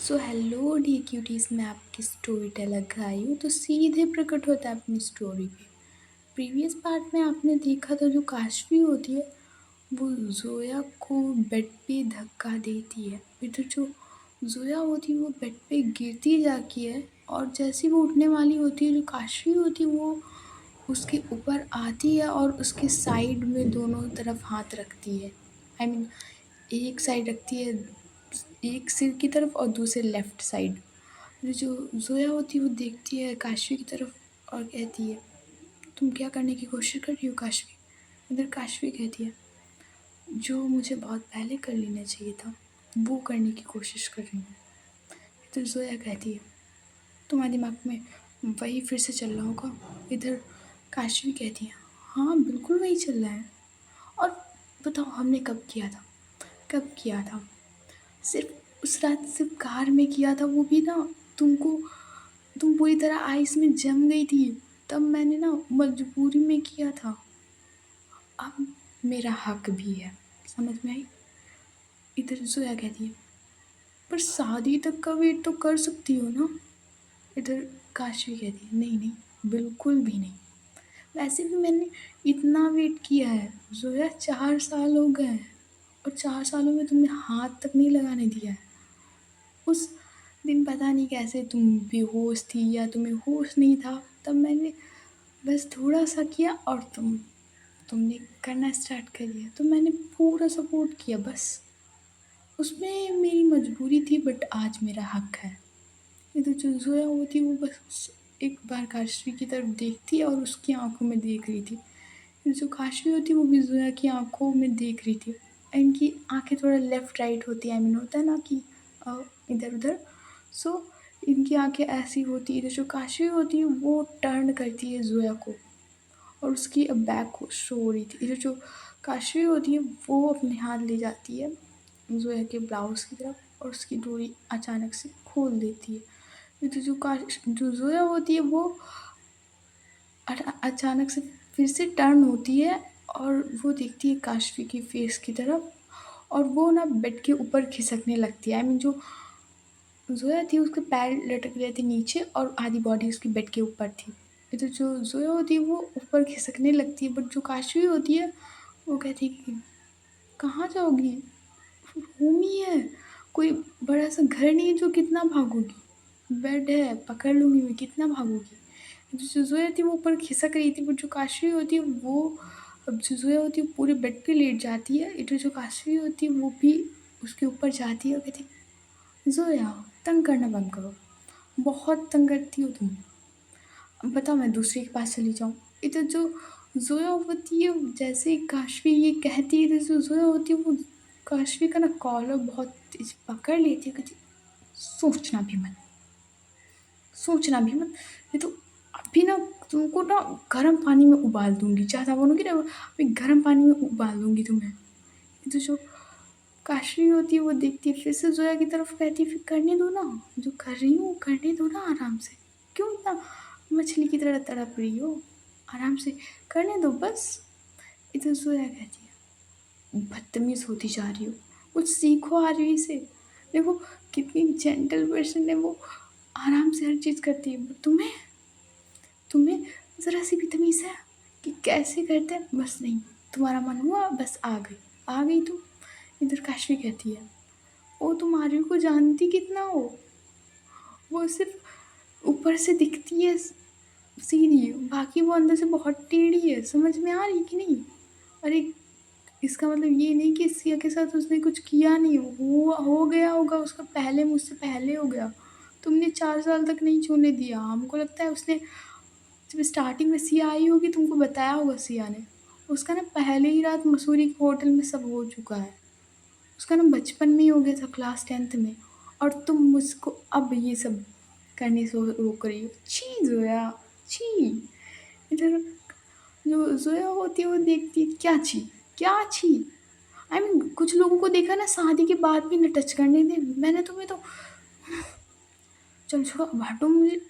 So hello D cuties, मैं आपकी story teller आई हूँ तो सीधे प्रकट होता है अपनी स्टोरी पे। प्रीवियस पार्ट में आपने देखा था जो काशवी होती है वो जोया को बेड पे धक्का देती है। इधर जो जोया होती है वो बेड पे गिरती जाती है और जैसे वो उठने वाली होती है जो काशवी होती है वो उसके ऊपर आती है और उसके साइड में दोनों तरफ हाथ रखती है। आई मीन एक साइड रखती है एक सिर की तरफ और दूसरे लेफ्ट साइड। फिर जो ज़ोया होती है वो देखती है काशवी की तरफ और कहती है, तुम क्या करने की कोशिश कर रही हो काशवी? इधर काशवी कहती है, जो मुझे बहुत पहले कर लेना चाहिए था वो करने की कोशिश कर रही हूँ। इधर ज़ोया कहती है, तुम्हारे दिमाग में वही फिर से चल रहा होगा। इधर काशवी कहती है, हाँ बिल्कुल वही चल रहा है। और बताओ हमने कब किया था? कब किया था? सिर्फ उस रात सिर्फ कार में किया था, वो भी ना तुमको तुम पूरी तरह आइस में जम गई थी। तब मैंने ना मजबूरी में किया था। अब मेरा हक भी है। समझ में आई? इधर जोया कहती है, पर शादी तक का वेट तो कर सकती हो ना? इधर काशवी कहती है, नहीं नहीं बिल्कुल भी नहीं। वैसे भी मैंने इतना वेट किया है जोया, 4 साल हो गए हैं और 4 सालों में तुमने हाथ तक नहीं लगाने दिया है। उस दिन पता नहीं कैसे तुम बेहोश थी या तुम्हें होश नहीं था, तब मैंने बस थोड़ा सा किया और तुमने करना स्टार्ट कर दिया तो मैंने पूरा सपोर्ट किया बस। उसमें मेरी मजबूरी थी बट आज मेरा हक है। ये तो जो जोया होती वो बस एक बार काशवी की तरफ देखती और उसकी आंखों में देख रही थी। फिर जो काशवी होती वो भी जोया की आंखों में देख रही थी। इनकी आंखें थोड़ा लेफ्ट राइट होती है, आई मीन होता है ना कि इधर उधर। सो इनकी आंखें ऐसी होती है, जो काशवी होती है वो टर्न करती है जोया को और उसकी बैक को शो हो रही थी। इधर जो काशवी होती है वो अपने हाथ ले जाती है जोया के ब्लाउज की तरफ और उसकी डोरी अचानक से खोल देती है। इधर जो जोया होती है वो अचानक से फिर से टर्न होती है और वो देखती है काशवी की फेस की तरफ और वो ना बेड के ऊपर खिसकने लगती है। आई मीन जो जोया थी उसके पैर लटक रहे थे नीचे और आधी बॉडी उसकी बेड के ऊपर थी। इधर जो जोया होती है वो ऊपर खिसकने लगती है बट जो काशवी होती है वो कहती है कि कहाँ जाओगी? रूम ही है, कोई बड़ा सा घर नहीं है जो कितना भागोगी। बेड है पकड़ लूँगी मैं, कितना भागोगी? जो जोया थी वो ऊपर खिसक रही थी बट जो काशवी होती है वो अब जो जोया होती है वो पूरे बेड पे लेट जाती है। इधर जो काशवी होती है वो भी उसके ऊपर जाती है और कहती है, जोया तंग करना बंद करो, बहुत तंग करती हो तुम। अब बताओ मैं दूसरे के पास चली जाऊँ? इधर जो जोया होती है जैसे ही काशवी ये कहती है, इधर जो जोया होती है वो काशवी का ना कॉलर बहुत तेज पकड़ लेती है, कहती सोचना भी मत, सोचना भी मत। ये तो अभी ना तुमको ना गर्म पानी में उबाल दूंगी, ज़्यादा बोलूँगी ना अभी गर्म पानी में उबाल दूंगी तुम्हें। ये तो जो काशवी होती है वो देखती है फिर से जोया की तरफ, कहती है फिर करने दो ना, जो कर रही हूँ वो करने दो ना आराम से। क्यों इतना मछली की तरह तड़प रही हो? आराम से करने दो बस। इधर जोया कहती है, बदतमीज होती जा रही हो, कुछ सीखो आरवी से। देखो कितनी जेंटल पर्सन है वो, आराम से हर चीज़ करती है। बट तुम्हें तुम्हें ज़रा सी भी तमीज़ है कि कैसे करते हैं? बस नहीं, तुम्हारा मन हुआ बस आ गई तुम। इधर काशवी कहती है, ओ तुम आर्यू को जानती कितना हो? वो सिर्फ ऊपर से दिखती है सीधी, बाकी वो अंदर से बहुत टेढ़ी है। समझ में आ रही कि नहीं? अरे इसका मतलब ये नहीं कि सिया के साथ उसने कुछ किया नहीं, हो गया होगा उसका पहले, मुझसे पहले हो गया। तुमने 4 साल तक नहीं छूने दिया। हमको लगता है उसने जब स्टार्टिंग में सिया आई होगी तुमको बताया होगा सिया ने, उसका ना पहले ही रात मसूरी के होटल में सब हो चुका है। उसका ना बचपन में ही हो गया था, क्लास 10th में। और तुम मुझको अब ये सब करने से रोक रही हो? छी जोया, छी। इधर जो जोया होती है वो देखती है, क्या छी, क्या छी? आई मीन कुछ लोगों को देखा ना शादी के बाद भी न टच करने दे, मैंने तुम्हें तो चल छोड़ो, अब हटो, मुझे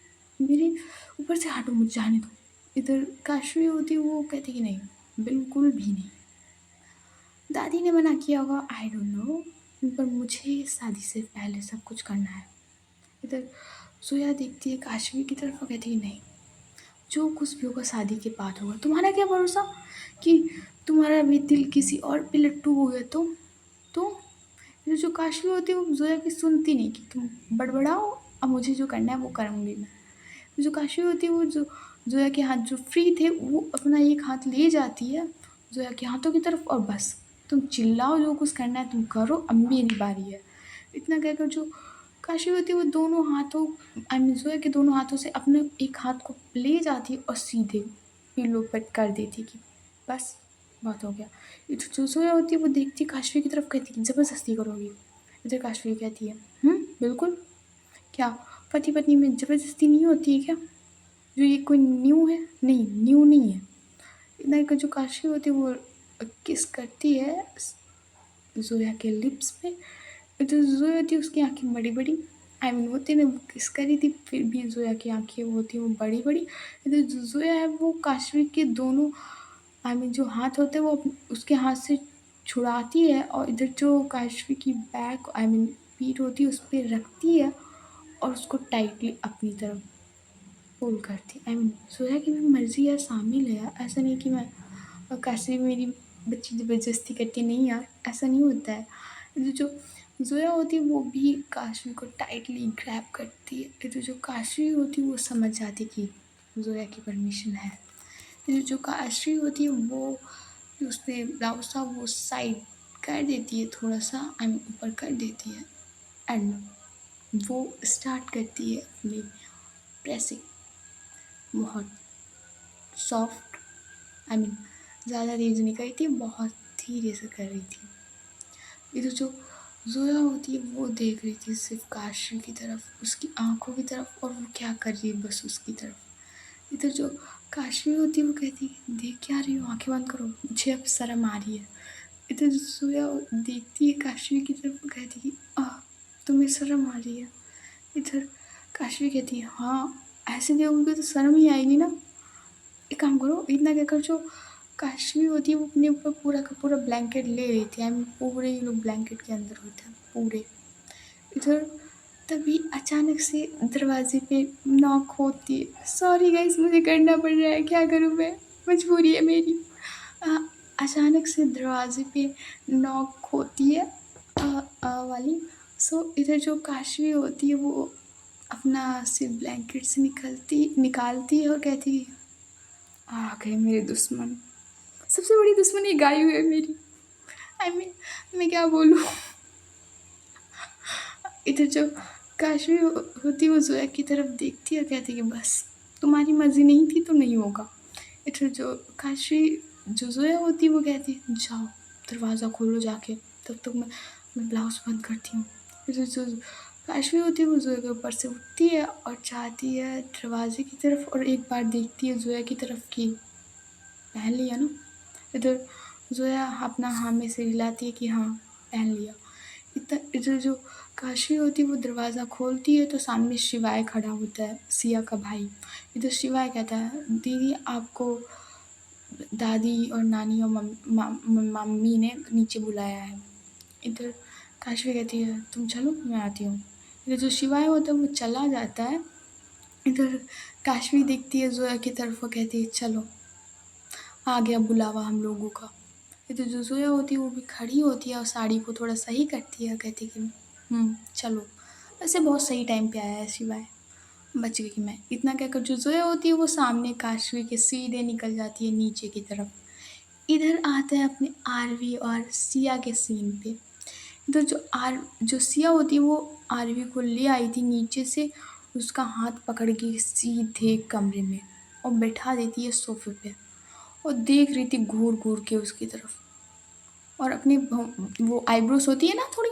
मेरे ऊपर से हटो, मुझे जाने दो। इधर काशवी होती है वो कहती कि नहीं, बिल्कुल भी नहीं। दादी ने मना किया होगा, आई डोंट नो, पर मुझे शादी से पहले सब कुछ करना है। इधर जोया देखती है काशवी की तरफ और कहती है नहीं, जो कुछ भी होगा शादी के बाद होगा। तुम्हारा क्या भरोसा कि तुम्हारा भी दिल किसी और पे लट्टू हो गया तो फिर जो काशवी होती है वो जोया की सुनती नहीं कि तुम बड़बड़ाओ, अब मुझे जो करना है वो करूँगी मैं। जो काशवी होती है वो जो जोया के हाथ जो फ्री थे वो अपना एक हाथ ले जाती है जोया के हाथों की तरफ और बस तुम चिल्लाओ, जो कुछ करना है तुम करो, अब मेरी बारी है। इतना कहकर जो काशवी होती है वो दोनों हाथों आई मीन जोया के दोनों हाथों से अपने एक हाथ को ले जाती है और सीधे पिल्लो पर कर देती कि बस बहुत हो गया। इधर जो जोया होती है वो देखती है काशवी की तरफ, कहती है ज़बरदस्ती करोगी। इधर काशवी कहती है बिल्कुल। क्या पति पत्नी में ज़बरदस्ती नहीं होती है क्या? जो ये कोई न्यू है? नहीं, न्यू नहीं है। इतना कि जो काशवी होती है वो किस करती है जोया के लिप्स पे। जो जोया होती है उसकी आंखें बड़ी बड़ी आई मीन होती है ना, वो किस करी थी फिर भी जोया की आंखें वो होती है वो बड़ी बड़ी। इधर जो जोया है वो काशवी के दोनों आई मीन जो हाथ होते हैं वो उसके हाथ से छुड़ाती है और इधर जो काशवी की बैक आई मीन पीठ होती है उस पर रखती है और उसको टाइटली अपनी तरफ पुल करती आई मीन जोया की भी मर्ज़ी यार शामिल है यार, ऐसा नहीं कि मैं काशी में मेरी बच्ची ज़बरदस्ती करती है, नहीं यार ऐसा नहीं होता है। जो जोया होती है वो भी काशवी को टाइटली ग्रैब करती है। फिर जो काशवी होती है वो समझ जाती है कि जोया की परमिशन है। फिर जो काशवी होती है वो जो उसने ब्लाउज था वो साइड कर देती है, थोड़ा सा आई मीन ऊपर कर देती है एंड वो स्टार्ट करती है अपनी प्रेसिंग। बहुत सॉफ्ट आई मीन ज़्यादा तेज़ नहीं करी थी, बहुत धीरे से कर रही थी। इधर जो जोया होती है वो देख रही थी सिर्फ काशवी की तरफ, उसकी आंखों की तरफ और वो क्या कर रही है बस उसकी तरफ। इधर जो काशवी होती है वो कहती है देख क्या रही हो, आंखें बंद करो, मुझे अब शर्म आ रही है। इधर जो जोया देखती है काशवी की तरफ वो कहती है तुम्हें शर्म आ रही है। इधर काशवी कहती है हाँ, ऐसे देखोगे तो शर्म ही आएगी ना। एक काम करो, इतना कहकर जो काशवी होती है वो अपने ऊपर पूरा का पूरा ब्लैंकेट ले लेती है आई मीन पूरे ही लोग ब्लैंकेट के अंदर होते हैं पूरे। इधर तभी अचानक से दरवाजे पे नॉक होती है। सॉरी गाइस मुझे करना पड़ रहा है, क्या करूँ मैं, मजबूरी है मेरी। अ, अचानक से दरवाजे पे नॉक होती है वाली। सो इधर जो काशवी होती है वो अपना सिर ब्लैंकेट से निकालती है और कहती है आ गए मेरे दुश्मन, सबसे बड़ी दुश्मनी गाय हुई है मेरी। आई मीन मैं क्या बोलूँ। इधर जो काशवी होती है वो जोया की तरफ देखती है और कहती है कि बस तुम्हारी मर्जी नहीं थी तो नहीं होगा। इधर जो काशवी जो जोया होती है वो कहती है जाओ दरवाज़ा खोलो जाके, तब तक मैं ब्लाउज बंद करती हूँ। इधर जो काशवी होती है वो जोया के ऊपर से उठती है और जाती है दरवाजे की तरफ और एक बार देखती है जोया की तरफ की पहन लिया ना। इधर जोया अपना हाँ में से हिलाती है कि हाँ पहन लिया। इतना इधर जो काशवी होती है वो दरवाज़ा खोलती है तो सामने शिवाय खड़ा होता है, सिया का भाई। इधर शिवाय कहता है दीदी आपको दादी और नानी और मम्मी ने नीचे बुलाया है। इधर काशवी कहती है तुम चलो मैं आती हूँ। इधर जो शिवाय होता है वो चला जाता है। इधर काशवी देखती है जोया की तरफ, वो कहती है चलो आ गया बुलावा हम लोगों का। इधर जो जोया होती है वो भी खड़ी होती है और साड़ी को थोड़ा सही करती है, कहती है कि चलो वैसे बहुत सही टाइम पे आया है शिवाय, बच गई मैं। इतना कहकर जो जोया होती है वो सामने काशवी के सीधे निकल जाती है नीचे की तरफ। इधर आता है अपने आरवी और सिया के सीन पे। इधर जो सिया होती है वो आरवी को ले आई थी नीचे से, उसका हाथ पकड़ के सीधे कमरे में और बैठा देती है सोफे पे और देख रही थी घूर घूर के उसकी तरफ। और अपनी वो आईब्रोज होती है ना थोड़ी,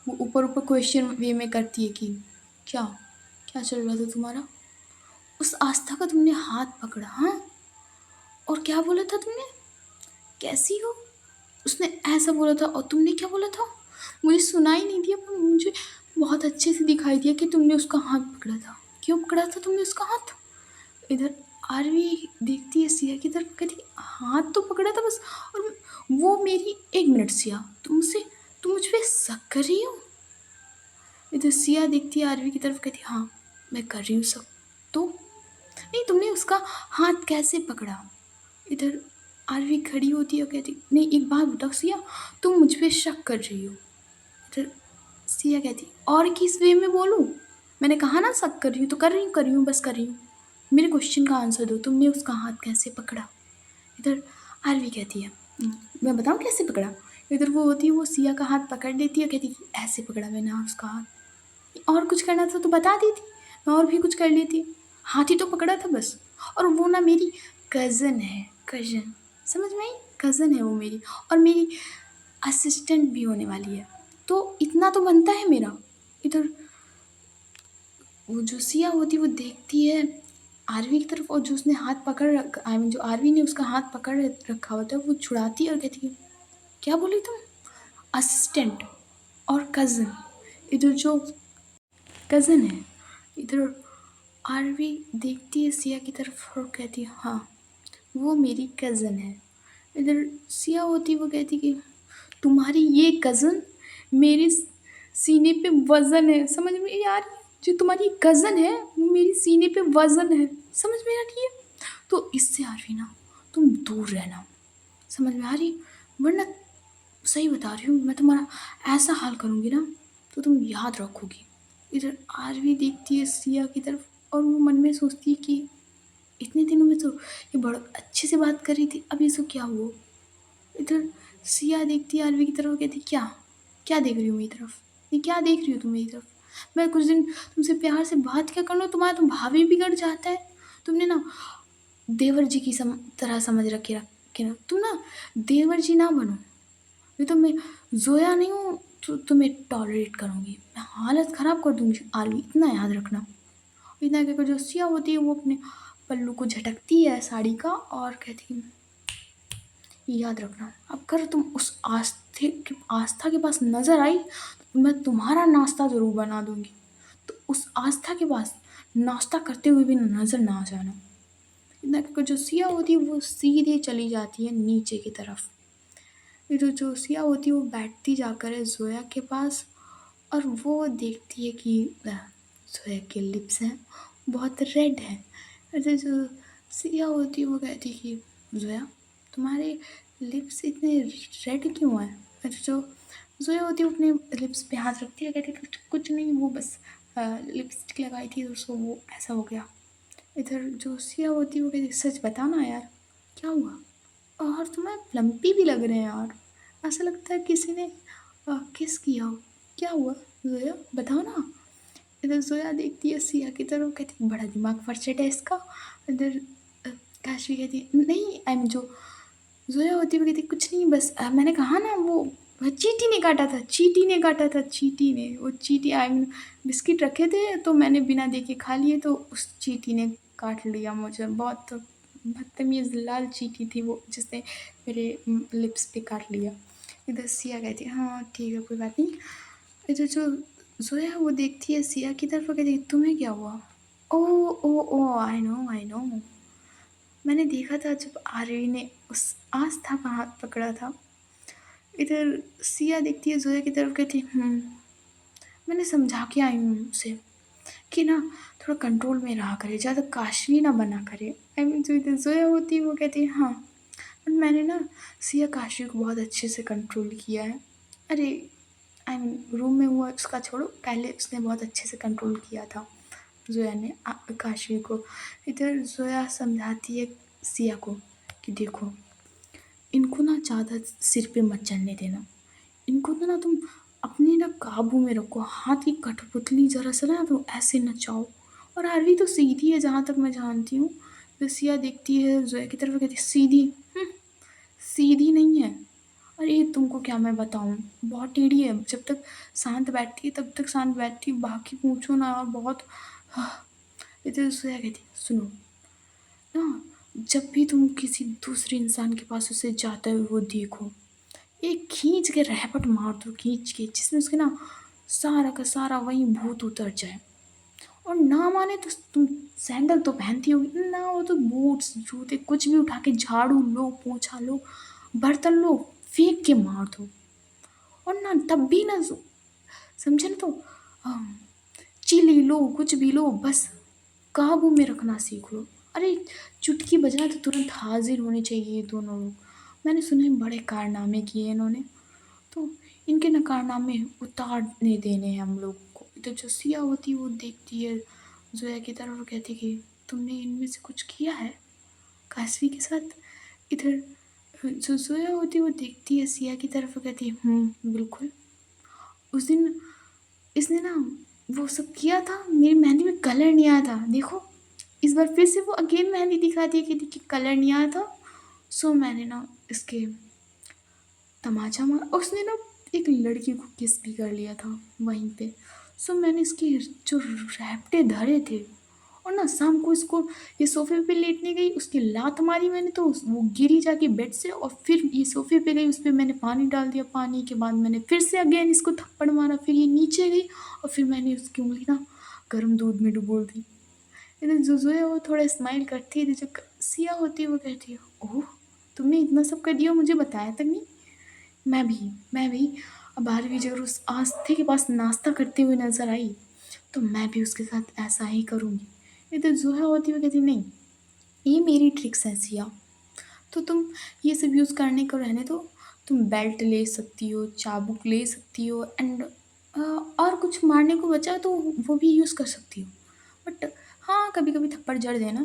वो ऊपर ऊपर क्वेश्चन वे में करती है कि क्या क्या चल रहा था तुम्हारा, उस आस्था का तुमने हाथ पकड़ा हाँ, और क्या बोला था तुमने, कैसी हो, उसने ऐसा बोला था और तुमने क्या बोला था, मुझे सुनाई नहीं दिया पर मुझे बहुत अच्छे से दिखाई दिया कि तुमने उसका हाथ पकड़ा था, क्यों पकड़ा था तुमने उसका हाथ। इधर आरवी देखती है सिया की तरफ, कहती है हाथ तो पकड़ा था बस, और वो मेरी एक मिनट सिया तुम मुझ पे शक कर रही हो। इधर सिया देखती है आरवी की तरफ, कहती हाँ मैं कर रही हूँ सब। तो नहीं, तुमने उसका हाथ कैसे पकड़ा? इधर आरवी खड़ी होती है और कहती नहीं, एक बात बताओ सिया, तुम मुझ पे शक कर रही हो? इधर सिया कहती और किस वे में बोलूँ? मैंने कहा ना शक कर रही हूँ तो कर रही हूँ बस कर रही हूँ। मेरे क्वेश्चन का आंसर दो, तुमने उसका हाथ कैसे पकड़ा? इधर आरवी कहती है मैं बताऊँ कैसे पकड़ा? इधर वो होती है, वो सिया का हाथ पकड़ लेती है, कहती कि ऐसे पकड़ा मैंने उसका हाथ। और कुछ करना था तो बता देती, मैं और भी कुछ कर लेती। हाथ ही तो पकड़ा था बस। और वो ना मेरी कज़न है, कज़न, समझ में आई? कज़न है वो मेरी, और मेरी असिस्टेंट भी होने वाली है, तो इतना तो बनता है मेरा। इधर वो जो सिया होती है वो देखती है आरवी की तरफ, और जो उसने हाथ पकड़ रखा, आई मीन जो आरवी ने उसका हाथ पकड़ रखा होता है, वो छुड़ाती है और कहती है क्या बोली तुम? असिस्टेंट और कज़न। इधर जो कज़न है, इधर आरवी देखती है सिया की तरफ और कहती है हाँ वो मेरी कज़न है। इधर सिया होती वो कहती कि तुम्हारी ये कज़न मेरे सीने पे वज़न है, समझ में यार? जो तुम्हारी कज़न है वो मेरी सीने पे वज़न है, समझ में आ रही है? तो इससे आरवी ना तुम दूर रहना, समझ में आ रही? वरना सही बता रही हूँ, मैं तुम्हारा ऐसा हाल करूँगी ना तो तुम याद रखोगी। इधर आरवी देखती है सिया की तरफ और वो मन में सोचती है कि इतने दिनों में तो ये बड़ा अच्छे से बात कर रही थी, अब ये सब क्या हुआ? इधर सिया देखती है आरवी की तरफ, कहती क्या क्या देख रही हो मेरी तरफ? ये क्या देख रही हो तुम मेरी तरफ? मैं कुछ दिन तुमसे प्यार से बात क्या कर लूँ, तुम्हारा तो भाव ही बिगड़ जाता है। तुमने ना देवर जी की तरह समझ रखे ना, तुम ना देवर जी ना बनो। ये तो मैं ज़ोया नहीं हूँ तो तुम्हें टॉलरेट करूँगी, मैं हालत ख़राब कर दूँगी आलू, इतना याद रखना। इतना कहकर जो सिया होती है वो अपने पल्लू को झटकती है साड़ी का और कहती है याद रखना, अगर तुम उस आस्था के पास नज़र आई तो मैं तुम्हारा नाश्ता ज़रूर बना दूँगी। तो उस आस्था के पास नाश्ता करते हुए भी नज़र ना आ जाना। इतना कहकर जो सिया होती है वो सीधे चली जाती है नीचे की तरफ। फिर जो सिया होती है वो बैठती जाकर है ज़ोया के पास, और वो देखती है कि ज़ोया के लिप्स हैं बहुत रेड हैं। अच्छा जो सिया होती है वो कहती है कि ज़ोया तुम्हारे लिप्स इतने रेड क्यों हैं? अच्छा जो ज़ोया होती है वो अपने लिप्स पे हाथ रखती है, कहती है कुछ कुछ नहीं, वो बस लिपस्टिक लगाई थी तो उसको वो ऐसा हो गया। इधर जो सिया होती है वो कहती है सच बताना यार क्या हुआ? और तुम्हें लम्पी भी लग रहे हैं यार, ऐसा लगता है किसी ने किस किया हो। क्या हुआ ज़ोया, बताओ ना? इधर ज़ोया देखती है सिया की तरफ, कहती बड़ा दिमाग फटसट है इसका। इधर अ, काशवी कहती नहीं, आई मीन जो ज़ोया होती है वो कहती कुछ नहीं, बस मैंने कहा ना वो चींटी ने काटा था, चींटी ने काटा था, चींटी ने, वो चींटी आई मीन बिस्किट रखे थे तो मैंने बिना देखे खा लिए तो उस चींटी ने काट लिया मुझे। बहुत बदतमीज़ लाल चींटी थी वो जिसने मेरे लिप्स पे काट लिया। इधर सिया कहती है हाँ ठीक है कोई बात नहीं। इधर जो ज़ोया है वो देखती है सिया की तरफ और कहती है तुम्हें क्या हुआ? ओ ओ ओ आई नो, मैंने देखा था जब आरवी ने उस आस्था का हाथ पकड़ा था। इधर सिया देखती है ज़ोया की तरफ, कहती मैंने समझा के आई हूँ उसे कि ना थोड़ा कंट्रोल में रहा करे, ज़्यादा काशवी ना बना करे। आई मीन जो इधर ज़ोया होती है वो कहती है हाँ बट मैंने ना सिया काशवी को बहुत अच्छे से कंट्रोल किया है। अरे आई मीन रूम में हुआ उसका छोड़ो, पहले उसने बहुत अच्छे से कंट्रोल किया था ज़ोया ने काशवी को। इधर ज़ोया समझाती है सिया को कि देखो इनको ना ज़्यादा सिर पे मत चढ़ने देना, इनको तो ना तुम अपने ना काबू में रखो, हाथ की कठपुतली ज़रा सा ना तो ऐसे नचाओ। और आरवी तो सीधी है जहाँ तक मैं जानती हूँ। तो सिया देखती है ज़ोया की तरफ, कहती है सीधी? सीधी नहीं है, अरे तुमको क्या मैं बताऊँ, बहुत टेढ़ी है। जब तक शांत बैठती है तब तक शांत बैठती है, बाकी पूछो ना यार बहुत। इधर ज़ोया कहती है सुनो ना, जब भी तुम किसी दूसरे इंसान के पास उसे जाते हुए वो देखो, एक खींच के रैपट मार दो, खींच के जिसमें उसके ना सारा का सारा वही भूत उतर जाए। और ना माने तो तुम सैंडल तो पहनती होगी ना, वो तो बूट्स जूते कुछ भी उठा के झाड़ू लो, पोछा लो, बर्तन लो, फेंक के मार दो। और ना तब भी ना समझे ना तो हाँ, चिली लो, कुछ भी लो, बस काबू में रखना सीख लो। अरे! चुटकी बजाए तो तुरंत हाज़िर होने चाहिए ये दोनों लोग। मैंने सुना है बड़े कारनामे किए इन्होंने, तो इनके ना कारनामे उतारने देने हैं हम लोग को। इधर जो सिया होती है वो देखती है ज़ोया की तरफ और कहती है कि तुमने इनमें से कुछ किया है काशवी के साथ? इधर जो ज़ोया होती है वो देखती है सिया की तरफ और कहती है बिल्कुल। उस दिन इसने ना वो सब किया था, मेरी मेहंदी में कलर नहीं आया था, देखो। इस बार फिर से वो अगेन मेहंदी दिखाती है कि देखिए कलर नहीं आया था। सो मैंने ना इसके तमाचा मारा और उसने ना एक लड़की को किस भी कर लिया था वहीं पे। सो मैंने इसके जो रैपटे धरे थे और ना शाम को इसको ये सोफ़े पे लेटने गई, उसकी लात मारी मैंने तो वो गिरी जाके बेड से और फिर ये सोफ़े पे गई, उस पे मैंने पानी डाल दिया, पानी के बाद मैंने फिर से अगेन इसको थप्पड़ मारा, फिर ये नीचे गई और फिर मैंने उसकी उँगली ना गर्म दूध में डुबो दी। इधर जो है वो थोड़ा स्माइल करती है, इधर जो सिया होती है वो कहती है, ओह! तुमने इतना सब कर दिया, मुझे बताया तक नहीं। मैं भी अब 12वीं जब उस आस्थे के पास नाश्ता करते हुए नज़र आई, तो मैं भी उसके साथ ऐसा ही करूँगी। इधर ज़ुहै होती हुई कहती नहीं, ये मेरी ट्रिक्स हैं सिया, तो तुम ये सब यूज़ करने को रहने दो। तुम बेल्ट ले सकती हो, चाबुक ले सकती हो एंड और कुछ मारने को बचा तो वो भी यूज़ कर सकती हो। बट हाँ, कभी-कभी थप्पड़ जड़ देना,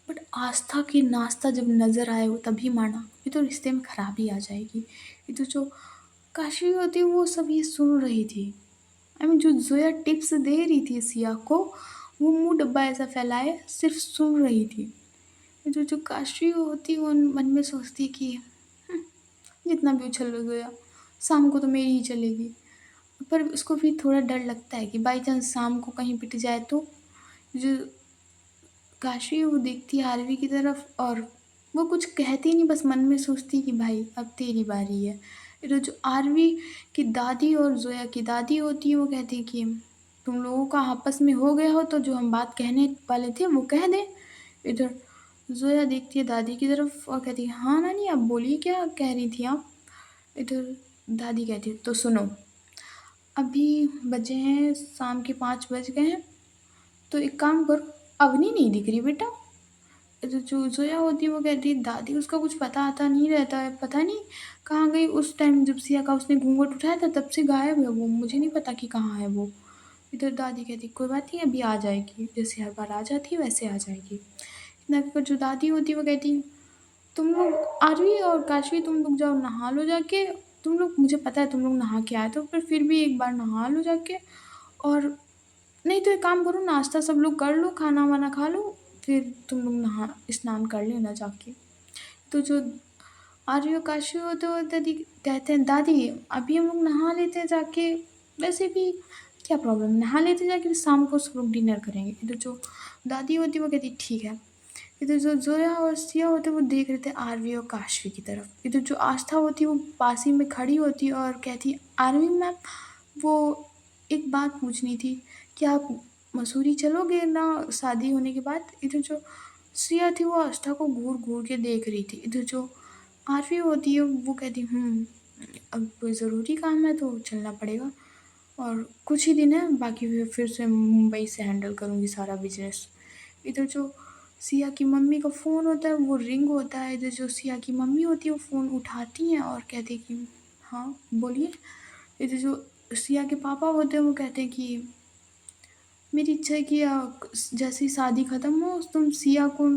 बट आस्था की नाश्ता जब नज़र आए वो तभी मारना, नहीं तो रिश्ते में खराबी आ जाएगी। ये तो जो काशवी होती है वो सब ये सुन रही थी। आई मीन जो ज़ोया टिप्स दे रही थी सिया को, वो मुँह डब्बा ऐसा फैलाए सिर्फ़ सुन रही थी। जो काशवी होती है वो मन में सोचती है कि "हुँ, जितना भी उछल लो ज़ोया, शाम को तो मेरी ही चलेगी।" पर उसको भी थोड़ा डर लगता है कि बाई चांस शाम को कहीं पिट जाए तो? जो काशी वो देखती है आरवी की तरफ और वो कुछ कहती नहीं, बस मन में सोचती कि भाई अब तेरी बारी है। फिर जो आरवी की दादी और ज़ोया की दादी होती है वो कहती है कि तुम लोगों का आपस में हो गया हो तो जो हम बात कहने वाले थे वो कह दें। इधर ज़ोया देखती है दादी की तरफ और कहती है हाँ नानी आप बोलिए क्या कह रही थी आप? इधर दादी कहती है तो सुनो, अभी बजे हैं शाम के 5 बज गए हैं, तो एक काम करो, अवनी नहीं दिख रही बेटा। जो ज़ोया होती है वो कहती है दादी उसका कुछ पता-वता नहीं रहता है, पता नहीं कहाँ गई, उस टाइम जब सिया का उसने घूंघट उठाया था तब से गायब है वो, मुझे नहीं पता कि कहाँ है वो। इधर दादी कहती कोई बात नहीं अभी आ जाएगी, जैसे हर बार आ जाती है वैसे आ जाएगी। इतना कहकर जो दादी होती है वो कहती तुम लोग आरवी और काशवी तुम लोग जाओ नहा लो जाके, तुम लोग मुझे पता है तुम लोग नहा के आए थे पर फिर भी एक बार नहा लो जाके और नहीं तो एक काम करो नाश्ता सब लोग कर लो, खाना-वाना खा लो, फिर तुम लोग नहा स्नान कर लेना जाके। तो जो आर्य काशी होते वो दादी कहते हैं दादी अभी हम लोग नहा लेते हैं जाके, वैसे भी क्या प्रॉब्लम है, नहा लेते हैं जाके फिर शाम को सब लोग डिनर करेंगे। इधर जो दादी होती है वो कहती ठीक है। इधर जो ज़ोया और सिया होते हैं वो देख रहे थे आरवी और काशवी की तरफ। इधर जो आस्था होती है वो पास ही में खड़ी होती है और कहती है आरवी मैम वो एक बात पूछनी थी, क्या आप मसूरी चलोगे ना शादी होने के बाद? इधर जो सिया थी वो आस्था को घूर-घूर के देख रही थी। इधर जो आरवी होती है वो कहती अब कोई ज़रूरी काम है तो चलना पड़ेगा और कुछ ही दिन है बाकी फिर से मुंबई से हैंडल करूँगी सारा बिज़नेस। इधर जो सिया की मम्मी का फ़ोन होता है वो रिंग होता है, इधर जो सिया की मम्मी होती है वो फ़ोन उठाती हैं और कहती है कि हाँ, बोलिए। इधर जो सिया के पापा होते हैं वो कहते हैं कि मेरी इच्छा है कि जैसे ही शादी ख़त्म हो तुम सिया को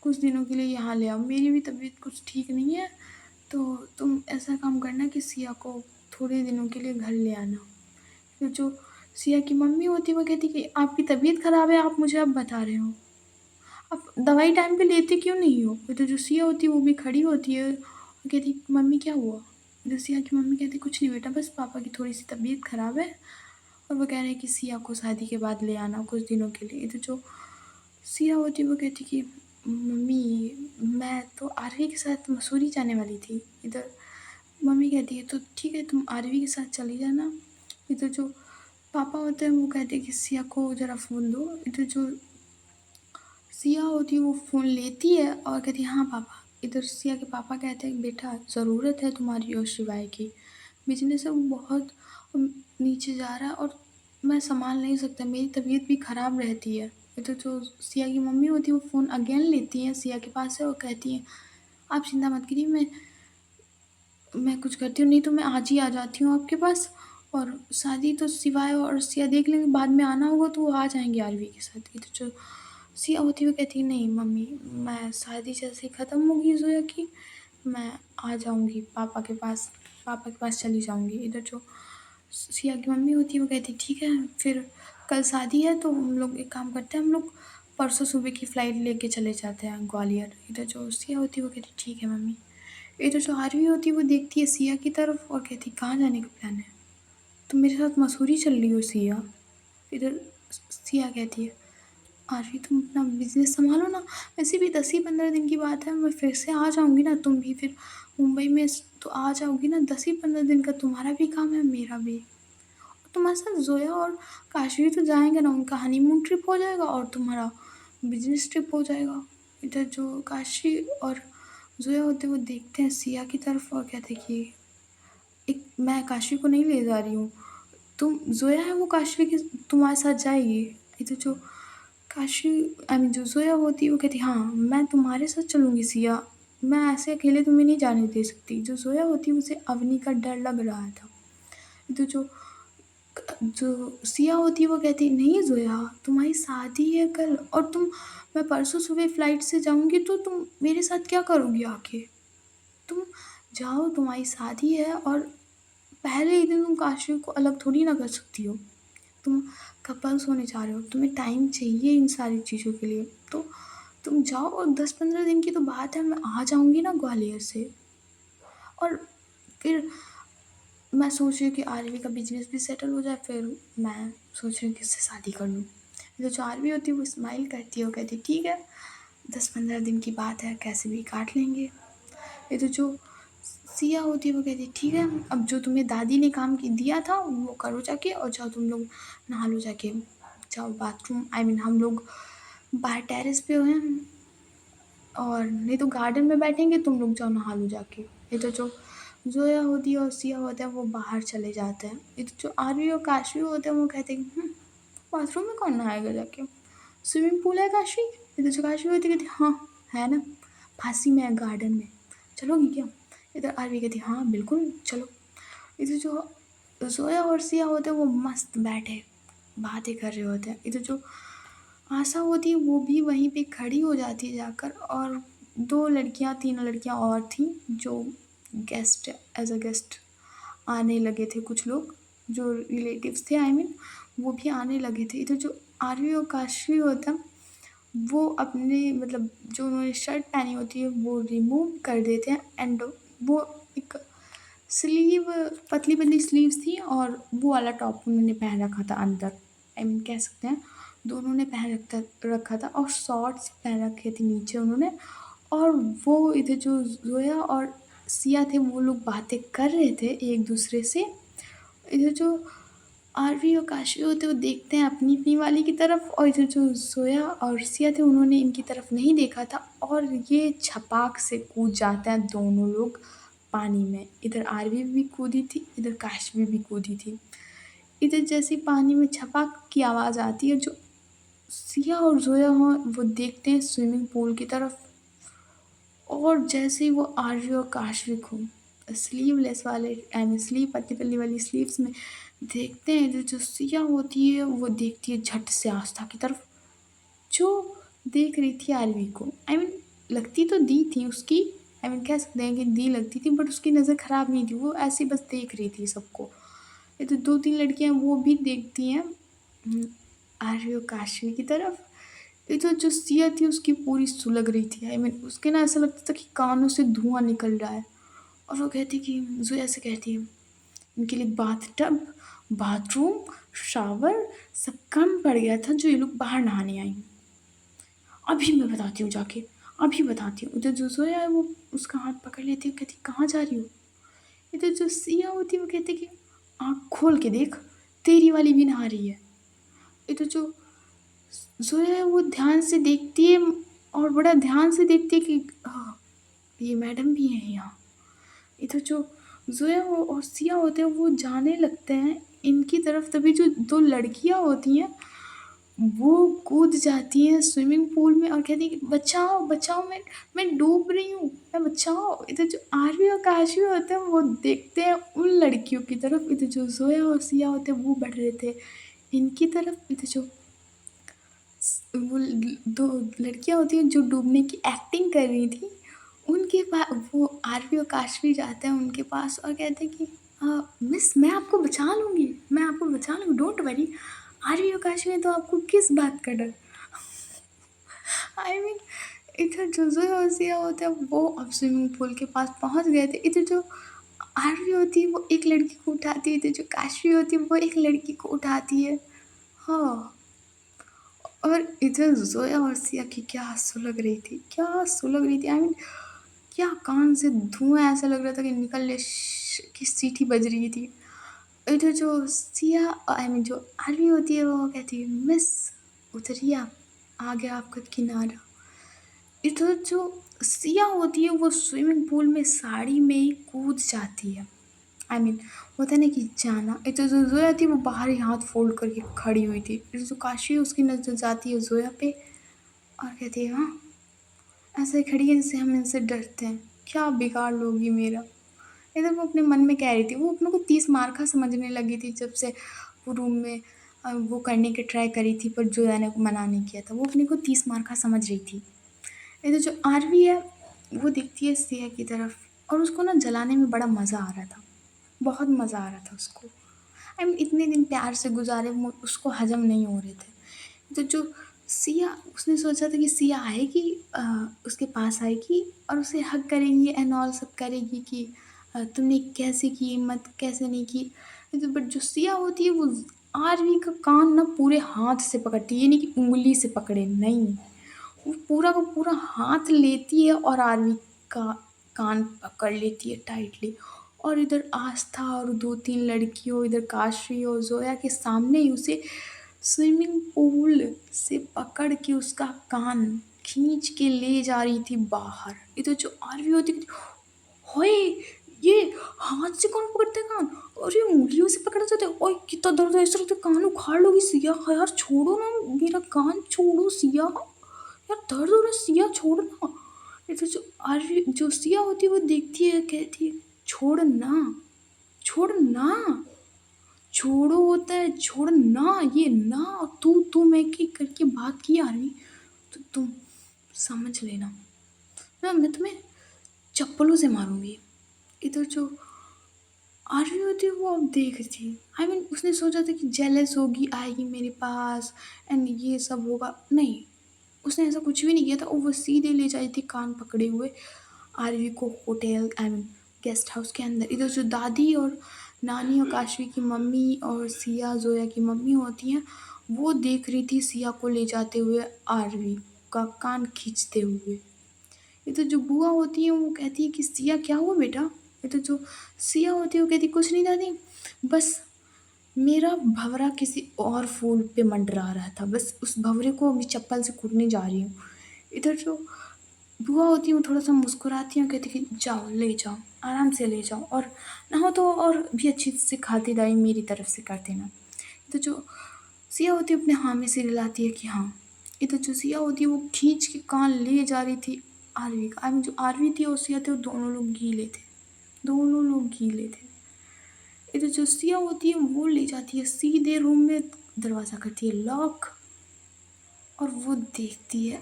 कुछ दिनों के लिए यहाँ ले आओ। मेरी भी तबीयत कुछ ठीक नहीं है, तो तुम ऐसा काम करना कि सिया को थोड़े दिनों के लिए घर ले आना। फिर जो सिया की मम्मी होती है वो कहती है कि आपकी तबीयत ख़राब है, आप मुझे अब बता रहे हो। आप दवाई टाइम पे लेते क्यों नहीं हो? फिर तो जो सिया होती है वो भी खड़ी होती है और कहती है मम्मी क्या हुआ? फिर सिया की मम्मी कहती है कुछ नहीं बेटा बस पापा की थोड़ी-सी तबीयत ख़राब है और वो कह रहे हैं कि सिया को शादी के बाद ले आना कुछ दिनों के लिए। इधर जो सिया होती है वो कहती कि मम्मी मैं तो आरवी के साथ मसूरी जाने वाली थी। इधर मम्मी कहती है तो ठीक है तुम आरवी के साथ चली जाना। इधर जो पापा होते हैं वो कहते हैं कि सिया को ज़रा फ़ोन दो। इधर जो सिया होती है वो फ़ोन लेती है और कहती है हाँ पापा। इधर सिया के पापा कहते हैं बेटा ज़रूरत है तुम्हारी और शिवाय की। बिज़नेस है वो बहुत नीचे जा रहा है और मैं सँभाल नहीं सकता, मेरी तबीयत भी ख़राब रहती है। ये तो जो सिया की मम्मी होती है वो फ़ोन अगेन लेती हैं सिया के पास से और कहती हैं, "आप चिंता मत करिए, मैं कुछ करती हूँ, नहीं तो मैं आज ही आ जाती हूँ आपके पास और शादी तो सिवाय और सिया देख लेंगे, बाद में आना होगा तो वो आ जाएँगे आरवी के साथ।" ये तो जो सिया होती है वो कहती है, "नहीं मम्मी, मैं शादी जैसे ही ख़त्म होगी ज़ोया की, मैं आ जाऊँगी पापा के पास चली जाऊँगी।" इधर जो सिया की मम्मी होती है वो कहती है, "ठीक है, फिर कल शादी है तो हम लोग एक काम करते हैं, हम लोग परसों सुबह की फ़्लाइट लेके चले जाते हैं ग्वालियर।" इधर जो सिया होती है वो कहती है, "ठीक है मम्मी।" इधर जो आरवी होती है वो देखती है सिया की तरफ और कहती है, "कहाँ जाने का प्लान है? तुम मेरे साथ मसूरी चल रही हो सिया?" इधर सिया कहती है, "आरवी तुम अपना बिज़नेस सँभालो ना, वैसे भी 10 ही 15 दिन की बात है, मैं फिर से आ जाऊँगी ना, तुम भी फिर मुंबई में तो आ जाओगी ना, 10 ही 15 दिन का तुम्हारा भी काम है, मेरा भी। तुम्हारे साथ ज़ोया और काशवी तो जाएँगे ना, उनका हनीमून ट्रिप हो जाएगा और तुम्हारा बिज़नेस ट्रिप हो जाएगा।" इधर जो काशी और ज़ोया होते हैं वो देखते हैं सिया की तरफ और कहते हैं कि एक मैं काशी को नहीं ले जा रही हूँ। तुम ज़ोया है वो काशी के तुम्हारे साथ जाएगी। ये तो जो काशी आई मीन जो ज़ोया होती है वो कहती है, "हाँ, मैं तुम्हारे साथ चलूँगी सिया। मैं ऐसे अकेले तुम्हें नहीं जाने दे सकती।" जो ज़ोया होती है उसे अवनी का डर लग रहा था। ये तो जो सिया होती है वो कहती है, "नहीं ज़ोया, तुम्हारी शादी है कल और मैं परसों सुबह फ्लाइट से जाऊँगी तो तुम मेरे साथ क्या करोगी आके? तुम जाओ, तुम्हारी शादी है और पहले ही दिन तुम काशी को अलग थोड़ी ना कर सकती हो। तुम कपल्स होने जा रहे हो, तुम्हें टाइम चाहिए इन सारी चीज़ों के लिए। तो तुम जाओ और 10-15 दिन की तो बात है, मैं आ जाऊँगी ना ग्वालियर से और फिर मैं सोच रही हूँ कि आरवी का बिज़नेस भी सेटल हो जाए, फिर मैं सोच रही हूँ कि उससे शादी कर लूँ।" तो जो आरवी होती है वो स्माइल करती है, वो कहती है, "ठीक है, 10-15 दिन की बात है, कैसे भी काट लेंगे।" ये तो जो सिया होती है वो कहती है, "ठीक है, अब जो तुम्हें दादी ने काम की दिया था वो करो जाके और जाओ तुम लोग नहा लो जाके। जाओ बाथरूम आई मीन हम लोग बाहर टेरेस पे हैं और नहीं तो गार्डन में बैठेंगे, तुम लोग जाओ नहा लो जाके।" ये तो जो ज़ोया होती है और सिया होता है वो बाहर चले जाते हैं। ये तो जो आरवी और काशवी होते हैं वो कहते हैं, बाथरूम में कौन नहाएगा जाके? स्विमिंग पूल है काशवी?" ये तो जो काशवी होती है कहती है, "हाँ, है ना, फांसी में है गार्डन में, चलोगी क्या?" इधर आरवी कहती है, "हाँ, बिल्कुल चलो।" इधर जो ज़ोया और सिया होते हैं वो मस्त बैठे बातें कर रहे होते हैं। इधर जो आशा होती है वो भी वहीं पे खड़ी हो जाती है जाकर और 2 लड़कियाँ 3 लड़कियाँ और थीं जो गेस्ट एज़ अ गेस्ट आने लगे थे कुछ लोग, जो रिलेटिव्स थे आई मीन वो भी आने लगे थे। इधर जो आरवी और काशवी होता है वो अपने मतलब जो उन्होंने शर्ट पहनी होती है वो रिमूव कर देते हैं एंड वो एक स्लीव पतली-पतली स्लीव्स थी और वो वाला टॉप उन्होंने पहन रखा था अंदर। आई मीन कह सकते हैं दोनों ने पहन रखा था और शॉर्ट्स पहन रखे थे नीचे उन्होंने और वो इधर जो ज़ोया और सिया थे वो लोग बातें कर रहे थे एक-दूसरे से। इधर जो आरवी और काशवी होते वो देखते हैं अपनी-अपनी वाली की तरफ और इधर जो ज़ोया और सिया थे उन्होंने इनकी तरफ नहीं देखा था और ये छपाक से कूद जाते हैं दोनों लोग पानी में। इधर आरवी भी कूदी थी, इधर काशवी भी कूदी थी। इधर जैसे ही पानी में छपाक की आवाज़ आती है जो सिया और ज़ोया हों वो देखते हैं स्विमिंग पूल की तरफ और जैसे ही वो आरवी और काशवी को स्लीवलेस वाले आई मीन स्लीव पतली-पतली वाली स्लीव्स में देखते हैं, इधर जो सिया होती है वो देखती है झट से आस्था की तरफ, जो देख रही थी आरवी को। आई मीन लगती तो दी थी उसकी आई मीन कह सकते हैं कि दी लगती थी बट उसकी नज़र खराब नहीं थी, वो ऐसे ही बस देख रही थी सबको। ये तो 2-3 लड़कियाँ वो भी देखती हैं आरवी और काशवी की तरफ। ये जो सिया थी उसकी पूरी सुलग रही थी आई मीन उसके ना ऐसा लगता था कि कानों से धुआँ निकल रहा है और वो कहती कि ज़ोया से कहती है, "इनके लिए बाथटब, बाथरूम, शावर सब कम पड़ गया था जो ये लोग बाहर नहाने आई। अभी मैं बताती हूँ जाके, अभी बताती हूँ।" इधर जो ज़ोया है वो उसका हाथ पकड़ लेती है, कहती, "कहाँ जा रही हो?" इधर जो सिया होती है वो कहती है कि, "आँख खोल के देख, तेरी वाली भी नहा रही है।" इधर जो ज़ोया है वो ध्यान से देखती है और बड़ा ध्यान से देखती है कि ये मैडम भी हैं यहाँ। इधर जो ज़ोया और सिया होते हैं वो जाने लगते हैं इनकी तरफ तभी जो 2 लड़कियाँ होती हैं, वो कूद जाती हैं स्विमिंग पूल में और कहती हैं कि बचाओ, बचाओ मैं डूब रही हूँ, मैं बचाओ। इधर जो आरवी और काशवी होते हैं वो देखते हैं उन लड़कियों की तरफ, इधर जो ज़ोया और सिया होते हैं वो बढ़ रहे थे इनकी तरफ, इधर जो वो 2 लड़कियाँ होती हैं जो डूबने की एक्टिंग कर रही थी, उनके वो आरवी और काशवी जाते हैं उनके पास और कहते हैं कि मिस मैं आपको बचा लूँगी, मैं आपको बचा लूँगी, डोंट वरी। आरवी और काशवी हैं तो आपको किस बात का डर? आई मीन इधर जो ज़ोया होते हैं वो अब स्विमिंग पूल के पास पहुँच गए थे। इधर जो आरवी होती है वो एक लड़की को उठाती है, इधर जो काशवी होती है वो एक लड़की को उठाती है। हाँ, और इधर ज़ोया और सिया की क्या सुलग रही थी, क्या सुलग रही थी। आई मीन क्या कान से धुआँ ऐसा लग रहा था कि निकल ले की सीटी बज रही थी। इधर जो सिया आई मीन जो आरवी होती है वो कहती है मिस उतरिए आप, आ गया आपका किनारा। इधर जो सिया होती है वो स्विमिंग पूल में साड़ी में ही कूद जाती है। आई मीन होता है ना कि जाना। इधर जो ज़ोया थी वो बाहर ही हाथ फोल्ड करके खड़ी हुई थी। इधर जो काशी है उसकी नज़र जाती है ज़ोया पे और कहती है हाँ, ऐसे खड़ी है जैसे हम इनसे डरते हैं, क्या बिगाड़ लोगी मेरा। इधर वो अपने मन में कह रही थी, वो अपने को 30 मार्का समझने लगी थी जब से वो रूम में वो करने की ट्राई करी थी पर ज़ोया ने मना नहीं किया था, वो अपने को 30 मार्का समझ रही थी। इधर जो आरवी है वो दिखती है सिया की तरफ और उसको ना जलाने में बड़ा मज़ा आ रहा था, बहुत मज़ा आ रहा था उसको। आई मीन इतने दिन प्यार से गुजारे वो उसको हजम नहीं हो रहे थे। तो जो सिया उसने सोचा था कि सिया आएगी, उसके पास आएगी और उसे हग करेगी एंड ऑल सब करेगी कि तुमने कैसे की हिम्मत कैसे नहीं की। तो बट जो सिया होती है वो आरवी का कान ना पूरे हाथ से पकड़ती है, ये नहीं कि उंगली से पकड़े, नहीं, वो पूरा का पूरा हाथ लेती है और आरवी का कान पकड़ लेती है टाइटली। और इधर आस्था और 2-3 लड़कियों, इधर काशवी और ज़ोया के सामने ही उसे स्विमिंग पूल से पकड़ के उसका कान खींच के ले जा रही थी बाहर। इधर जो आरवी होती थी, होए ये हाथ से कौन पकड़ते हैं कान, अरे उंगलियों से पकड़ा जाता है, ओए कितना दर्द है, इस तरह तो कान उखाड़ लोगी सिया, यार छोड़ो ना, मेरा कान छोड़ो सिया, यार दर्द हो रहा है सिया छोड़ ना। इधर जो आरवी जो सिया होती है वो देखती है कहती है छोड़ ना, छोड़ ना, छोड़ो होता है छोड़ ना, ये ना तू मैं की करके बात की आरवी, तो तुम समझ लेना ना, मैं तुम्हें चप्पलों से मारूंगी। इधर जो आरवी होती है वो अब देख रही थी, आई मीन उसने सोचा था कि जेलस होगी आएगी मेरे पास एंड ये सब होगा, नहीं, उसने ऐसा कुछ भी नहीं किया था और वो सीधे ले जाई थी कान पकड़े हुए आरवी को hotel I mean guest house के अंदर। इधर जो दादी और नानी और काशवी की मम्मी और सिया ज़ोया की मम्मी होती हैं वो देख रही थी सिया को ले जाते हुए आरवी का कान खींचते हुए। ये तो जो बुआ होती है वो कहती है कि सिया क्या हुआ बेटा। ये तो जो सिया होती है वो कहती कुछ नहीं दादी, बस मेरा भंवरा किसी और फूल पे मंडरा रहा था, बस उस भंवरे को अभी चप्पल से कूटने जा रही हूँ। इधर जो बुआ होती है वो थोड़ा सा मुस्कुराती है और कहती कि जाओ ले जाओ आराम से ले जाओ और ना हो तो और भी अच्छी से खातिरदारी मेरी तरफ से कर देना। तो जो सिया होती है अपने हाँ में सिर हिलाती है कि हाँ। इधर जो सिया होती है वो खींच के कान ले जा रही थी आरवी का, आई मीन जो आरवी थी और सिया थे वो दोनों लोग गीले थे, दोनों लोग गीले थे। इधर जो सिया होती है वो ले जाती है सीधे रूम में, दरवाज़ा करती है लॉक और वो देखती है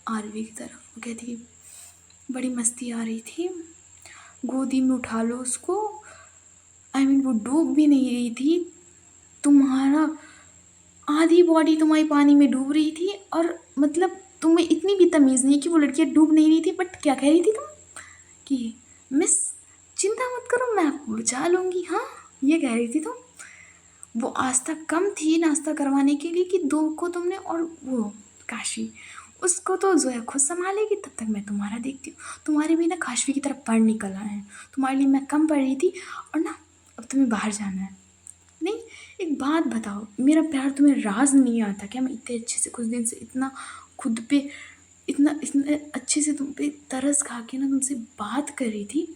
आरवी की तरफ, वो कहती है बड़ी मस्ती आ रही थी, गोदी में उठा लो उसको। आई मीन वो डूब भी नहीं रही थी, तुम्हारा आधी बॉडी तुम्हारी पानी में डूब रही थी और मतलब तुम्हें इतनी भी तमीज़ नहीं कि वो लड़कियाँ डूब नहीं रही थी, बट क्या कह रही थी तुम कि मिस चिंता मत करो मैं आपको बचा लूँगी, हाँ ये कह रही थी तुम। वो आस्था कम थी नाश्ता करवाने के लिए कि 2 को तुमने और वो काशी, उसको तो ज़ोया खुद सँभालेगी, तब तक मैं तुम्हारा देखती हूँ। तुम्हारे भी ना काशवी की तरफ पढ़ निकल आए हैं, तुम्हारे लिए मैं कम पढ़ रही थी और ना अब तुम्हें बाहर जाना है। नहीं, एक बात बताओ, मेरा प्यार तुम्हें राज़ नहीं आता क्या? मैं इतने अच्छे से कुछ दिन से इतना खुद पे इतने अच्छे से तुम पे तरस खा के ना तुमसे बात कर रही थी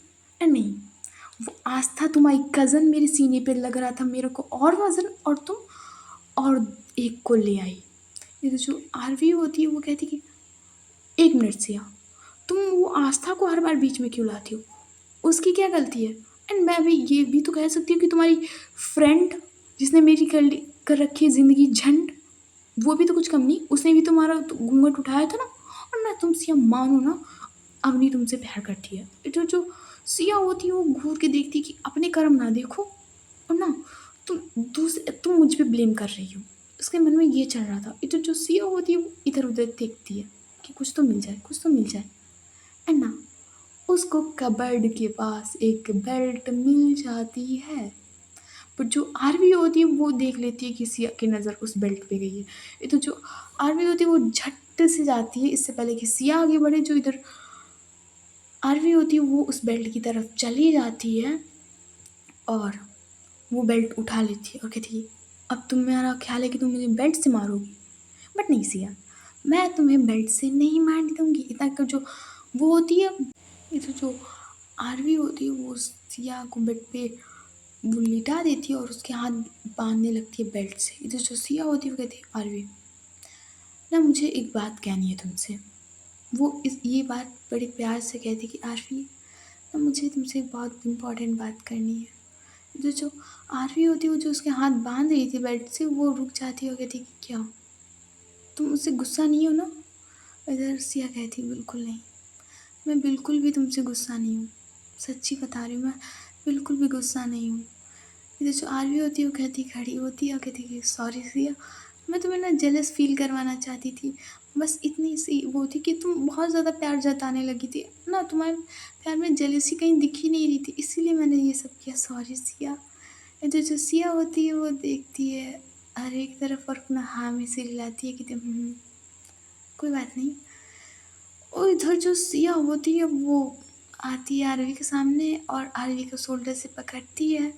नहीं, वो आस्था तुम्हारी कज़न मेरे सीने पे लग रहा था मेरे को और वज़न, और तुम और एक को ले आई। ये तो जो आरवी होती है वो कहती कि 1 मिनट सिया, तुम वो आस्था को हर बार बीच में क्यों लाती हो? उसकी क्या गलती है? एंड मैं भी ये भी तो कह सकती हूँ कि तुम्हारी फ्रेंड जिसने मेरी कर रखी है ज़िंदगी झंड, वो भी तो कुछ कम नहीं, उसने भी तुम्हारा तो घूंघट उठाया था ना। और ना तुम सिया मानो ना, अवनी तुमसे प्यार करती है। ये जो जो सिया होती है वो घूर के देखती है कि अपने कर्म ना देखो, और ना तुम मुझ पे ब्लेम कर रही हो। उसके मन में ये चल रहा था। ये जो सिया होती है वो इधर उधर देखती है कि कुछ तो मिल जाए, कुछ तो मिल जाए। एंड ना उसको कबर्ड के पास एक बेल्ट मिल जाती है। पर जो आरवी होती है वो देख लेती है कि सिया की नज़र उस बेल्ट पे गई है। ये तो जो आरवी होती है वो झट से जाती है इससे पहले कि सिया आगे बढ़े। जो इधर आरवी होती है वो उस बेल्ट की तरफ चली जाती है और वो बेल्ट उठा लेती है और कहती है, अब तुम्हारा ख्याल है कि तुम मुझे बेल्ट से मारोगी, बट नहीं सिया, मैं तुम्हें बेल्ट से नहीं मार दूंगी। इतना कर जो वो होती है, ये जो आरवी होती है वो सिया को बेड पे वो लिटा देती है और उसके हाथ बांधने लगती है बेल्ट से। इधर जो सिया होती है वो कहती है, आरवी ना मुझे एक बात कहनी है तुमसे। वो ये बात बड़े प्यार से कहती कि आरवी ना मुझे तुमसे एक बहुत इम्पोर्टेंट बात करनी है। जो आरवी होती है वो जो उसके हाथ बांध रही थी बेल्ट से वो रुक जाती है और कहती कि क्या तुम मुझसे गुस्सा नहीं हो ना? इधर सिया कहती बिल्कुल नहीं, मैं बिल्कुल भी तुमसे गुस्सा नहीं हूँ, सच्ची बता रही हूँ, मैं बिल्कुल भी गुस्सा नहीं हूँ। इधर जो आरवी होती है वो कहती खड़ी होती है और कहती कि सॉरी सिया, मैं तुम्हें ना जेलस फील करवाना चाहती थी। बस इतनी सी वो थी कि तुम बहुत ज़्यादा प्यार जताने लगी थी ना, तुम्हारे प्यार में जेलसी कहीं दिख ही नहीं रही थी, इसीलिए मैंने ये सब किया, सॉरी सिया। इधर जो सिया होती है वो देखती है हर एक तरफ और अपना हाँ में सिर हिलाती है कि कोई बात नहीं। और इधर जो सिया होती है वो आती है आरवी के सामने और आरवी को शोल्डर से पकड़ती है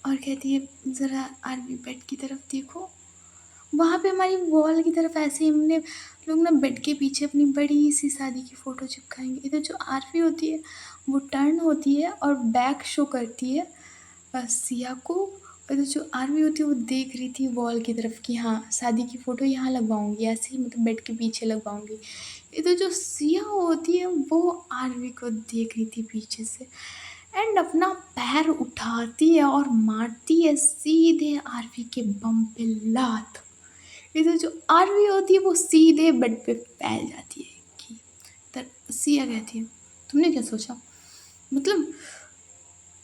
और कहती है ज़रा आरवी बेड की तरफ देखो। वहाँ पे हमारी वॉल की तरफ ऐसे ही हमने लोग ना बेड के पीछे अपनी बड़ी सी शादी की फ़ोटो चिपकाएंगे। इधर जो आरवी होती है वो टर्न होती है और बैक शो करती है सिया को। और जो आरवी होती है वो देख रही थी वॉल की तरफ कि हाँ शादी की फ़ोटो यहाँ लगवाऊंगी, ऐसे ही मतलब बेड के पीछे लगवाऊंगी। इधर जो सिया होती है वो आरवी को देख रही थी पीछे से एंड अपना पैर उठाती है और मारती है सीधे आरवी के बम पे लात। इधर जो आरवी होती है वो सीधे बेड पे फैल जाती है कि सिया कहती है तुमने क्या सोचा, मतलब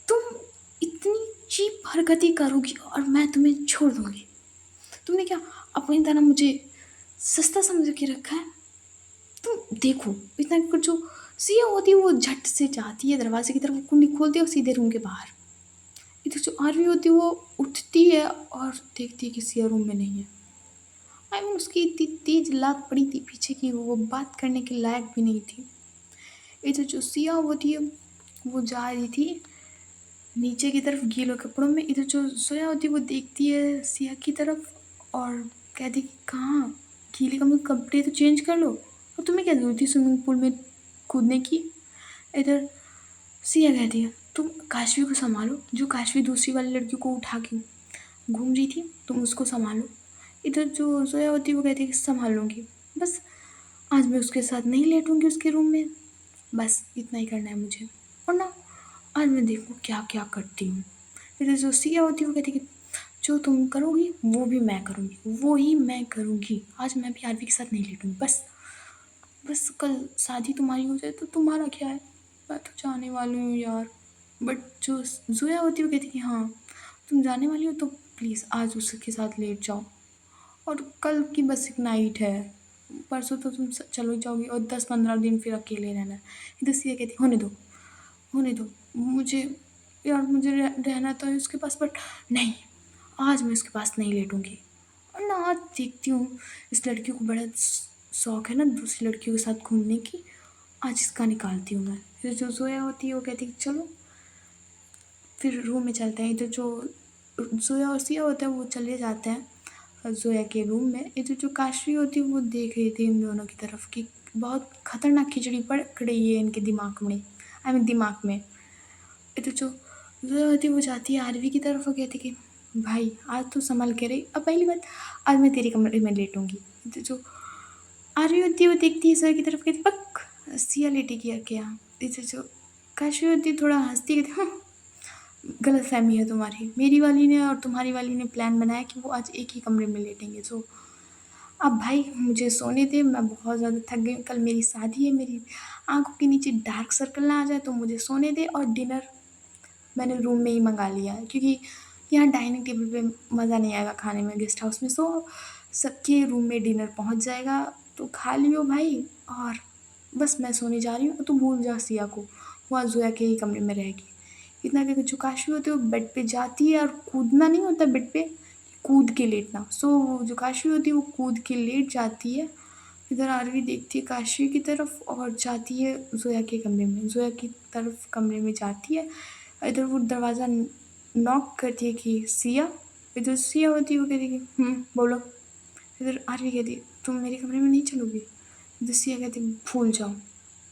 तुम इतनी चीप हरकतें करोगी और मैं तुम्हें छोड़ दूंगी? तुमने क्या अपनी तरह मुझे सस्ता समझ के रखा है? तुम देखो इतना कुछ। जो सिया होती है वो झट से जाती है दरवाजे की तरफ, वो कुंडी खोलती है और सीधे रूम के बाहर। इधर जो आरवी होती है वो उठती है और देखती है कि सिया रूम में नहीं है। आई मीन उसकी इतनी तेज लात पड़ी थी पीछे की वो बात करने के लायक भी नहीं थी। इधर जो सिया होती है वो जा रही थी नीचे की तरफ गीले कपड़ों में। इधर जो सोया होती है वो देखती है सिया की तरफ और कहती कि कहाँ गीले कपड़े तो चेंज कर लो, और तुम्हें क्या जरूरत थी स्विमिंग पूल में कूदने की? इधर सिया कहती है तुम काशवी को संभालो, जो काशवी दूसरी वाली लड़की को उठा के घूम रही थी तुम उसको संभालो। इधर जो सोया होती है वो कहती है कि संभाल लूँगी, बस आज मैं उसके साथ नहीं लेटूंगी उसके रूम में, बस इतना ही करना है मुझे, और ना आज मैं देखूँ क्या क्या करती हूँ। फिर जो सिया होती है वो कहती है कि जो तुम करोगी वो भी मैं करूँगी, वो ही मैं करूँगी, आज मैं भी आरवी के साथ नहीं लेटूँगी, बस बस कल शादी तुम्हारी हो जाए तो तुम्हारा क्या है, मैं तो जाने वाली हूँ यार। बट जो जोया होती है वो कहती है कि हाँ तुम जाने वाली हो तो प्लीज़ आज उसके साथ लेट जाओ, और कल की बस एक नाइट है, परसों तो तुम चलो ही जाओगी और 10-15 दिन फिर अकेले रहना है। इधर सिया कहती होने दो मुझे, यार मुझे रहना तो है उसके पास, बट नहीं आज मैं उसके पास नहीं लेटूंगी। और ना आज देखती हूँ इस लड़की को बड़ा शौक है ना दूसरी लड़कियों के साथ घूमने की, आज इसका निकालती हूँ मैं। फिर जो जोया होती है वो कहती है चलो फिर रूम में चलते हैं। इधर जो जोया और सिया होता है वो चले जाते हैं जोया के रूम में। इधर जो काशवी होती है वो देख रही थी इन दोनों की तरफ कि बहुत खतरनाक खिचड़ी पड़ रही है इनके दिमाग में, आई मीन दिमाग में। इधर जो ज़ोया होती है वो जाती है आरवी की तरफ और कहती है कि भाई आज तो सँभल के रही। अब पहली बात, आज मैं तेरे कमरे में लेटूँगी। तो जो आरवी होती है वो देखती है ज़ोया की तरफ, कहती पक सिया लेटेगी क्या? इधर जो काशवी होती है थोड़ा हँसती है, कहती गलतफ़हमी है तुम्हारी। मेरी वाली ने और तुम्हारी वाली ने प्लान बनाया कि वो आज एक ही कमरे में लेटेंगे। सो अब भाई मुझे सोने दे, मैं बहुत ज़्यादा थक गई हूँ, कल मेरी शादी है, मेरी आँखों के नीचे डार्क सर्कल ना आ जाए तो मुझे सोने दे। और डिनर मैंने रूम में ही मँगा लिया है, क्योंकि यहाँ डाइनिंग टेबल पे मज़ा नहीं आएगा खाने में गेस्ट हाउस में। सो सबके रूम में डिनर पहुँच जाएगा, तो खा लियो भाई। और बस मैं सोने जा रही हूँ, तू भूल जा सिया को, वो आज ज़ोया के ही कमरे में रहेगी। इतना कहके जो काशवी होती है वो बेड पे जाती है, और कूदना नहीं होता बेड पे, कूद के लेटना। सो वो जो काशवी होती है वो कूद के लेट जाती है। इधर आरवी देखती है काशवी की तरफ और जाती है ज़ोया के कमरे में, ज़ोया की तरफ कमरे में जाती है। इधर वो दरवाज़ा नॉक करती है कि सिया। इधर सिया होती है, वो कहती है कि बोलो। इधर आरवी कहती है तुम मेरे कमरे में नहीं चलोगी? इधर सिया कहती है भूल जाओ,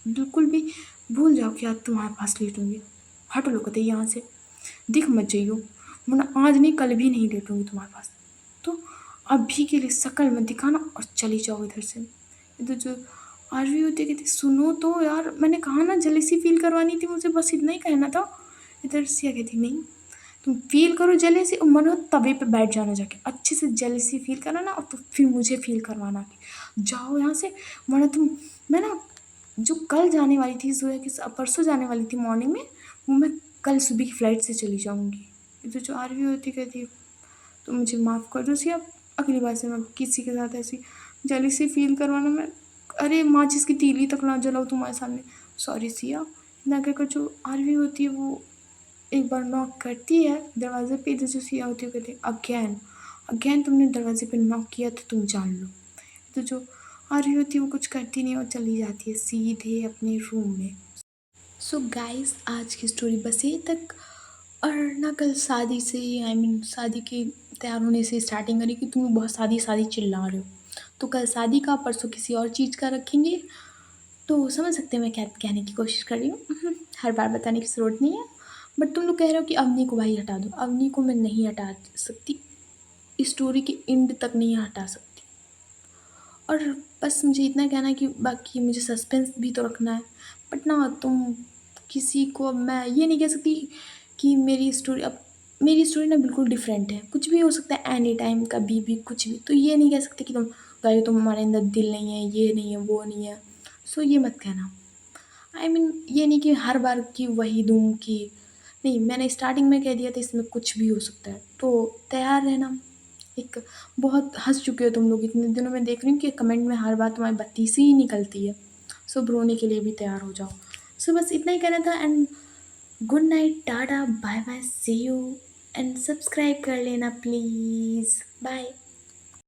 बिल्कुल भी भूल जाओ कि आज तुम्हारे पास लेटूंगी। हटो लो कतई यहाँ से, दिख मत जाइयो, वरना आज नहीं कल भी नहीं लेटूंगी तुम्हारे पास। तो अभी के लिए शक्ल मत दिखाना और चली जाओ इधर से। इधर जो आरवी होती है कहती सुनो तो यार, मैंने कहा ना जेलेसी फील करवानी थी मुझे, बस इतना ही कहना था। इधर सिया कहती नहीं, तुम फील करो जेलेसी और मन हो तवे पे बैठ जाना, जाके अच्छे से जेलेसी फील करना ना, और तो फिर मुझे फील करवाना कि जाओ यहाँ से, वरना तुम, मैं ना जो कल जाने वाली थी जोया के परसों जाने वाली थी मॉर्निंग में, वो मैं कल सुबह की फ़्लाइट से चली जाऊँगी। इधर जो आरवी होती कहती तो मुझे माफ़ कर दो सिया, अगली बार से मैं किसी के साथ ऐसी जेलसी फील करवाना, मैं अरे माचिस की तीली तक ना जलाऊँ तुम्हारे सामने, सॉरी सिया। इतना कहकर जो आरवी होती है वो एक बार नॉक करती है दरवाज़े पे। इधर जो सिया होती है कहती है अगेन, अगेन तुमने दरवाज़े पे नॉक किया तो तुम जान लो। तो जो आरवी होती है वो कुछ करती नहीं और चली जाती है सीधे अपने रूम में। सो गाइस आज की स्टोरी बस यहीं तक। और ना कल शादी से, आई मीन शादी के तैयार होने से स्टार्टिंग करी कि तुम लोग बहुत शादी शादी चिल्ला रहे हो, तो कल शादी का, परसों किसी और चीज़ का रखेंगे। तो समझ सकते हैं मैं क्या कहने की कोशिश कर रही हूँ। हर बार बताने की ज़रूरत नहीं है। बट तुम लोग कह रहे हो कि अवनी को भाई हटा दो, अवनी को मैं नहीं हटा सकती, स्टोरी के एंड तक नहीं हटा सकती। और बस मुझे इतना कहना है कि बाकी मुझे सस्पेंस भी तो रखना है। बट ना तुम किसी को, अब मैं ये नहीं कह सकती कि मेरी स्टोरी, अब मेरी स्टोरी ना बिल्कुल डिफरेंट है, कुछ भी हो सकता है एनी टाइम, कभी भी कुछ भी। तो ये नहीं कह सकते कि तुम गाइस तुम्हारे अंदर दिल नहीं है, ये नहीं है, वो नहीं है। सो ये मत कहना। आई मीन ये नहीं कि हर बार की वही दूँ कि नहीं, मैंने स्टार्टिंग में कह दिया था इसमें कुछ भी हो सकता है, तो तैयार रहना। एक बहुत हँस चुके हो तुम लोग, इतने दिनों में देख रही हूँ कि कमेंट में हर बार तुम्हारी बत्तीसी ही निकलती है। सो अब रोने के लिए भी तैयार हो जाओ। सो बस इतना ही कहना था। And good night, tata, bye bye, see you. And subscribe कर लेना प्लीज़, बाय।